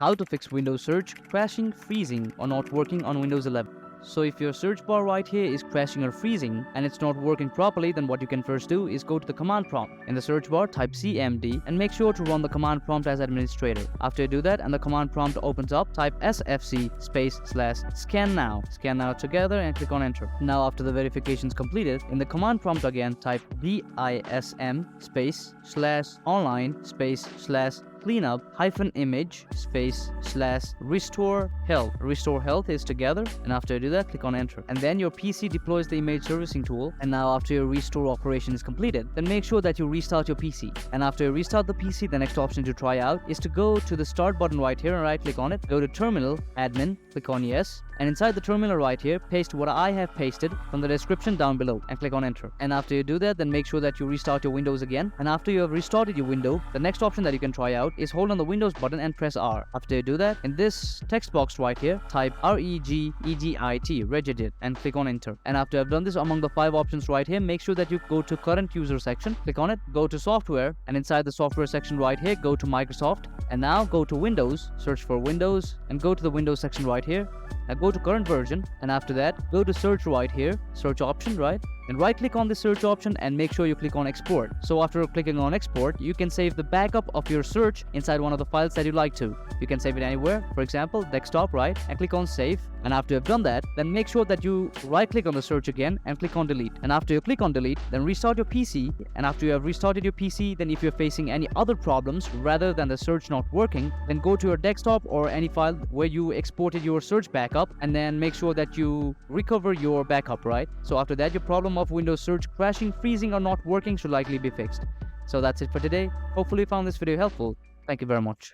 How to fix Windows search crashing, freezing, or not working on Windows 11. So if your search bar right here is crashing or freezing and it's not working properly, then what you can first do is go to the command prompt. In the search bar, type cmd and make sure to run the command prompt as administrator. After you do that and the command prompt opens up, type sfc/scan now. Scan now together and click on enter. Now after the verification is completed, in the command prompt again type bism/online/cleanup-image/restore health. Restore health is together, and after you do that, click on enter. And then your PC deploys the image servicing tool. And now after your restore operation is completed, then make sure that you restart your PC. And after you restart the PC, the next option to try out is to go to the start button right here and right click on it. Go to terminal, admin, click on yes. And inside the terminal right here, paste what I have pasted from the description down below and click on enter. And after you do that, then make sure that you restart your Windows again. And after you have restarted your window, the next option that you can try out is hold on the Windows button and press R. After you do that, in this text box right here, type regedit and click on enter. And after I've done this, among the 5 options right here, make sure that you go to current user section, click on it, go to software, and inside the software section right here, go to Microsoft. And now go to Windows, search for Windows, and go to the Windows section right here. Now go to current version, and after that, go to search right here, search option, right? And right click on the search option and make sure you click on export. So after clicking on export, you can save the backup of your search inside one of the files that you like to. You can save it anywhere, for example, desktop, right? And click on save. And after you've done that, then make sure that you right click on the search again and click on delete. And after you click on delete, then restart your PC. And after you have restarted your PC, then if you're facing any other problems rather than the search not working, then go to your desktop or any file where you exported your search backup, and then make sure that you recover your backup, right? So after that, your problem of Windows search crashing, freezing, or not working should likely be fixed. So that's it for today. Hopefully you found this video helpful. Thank you very much.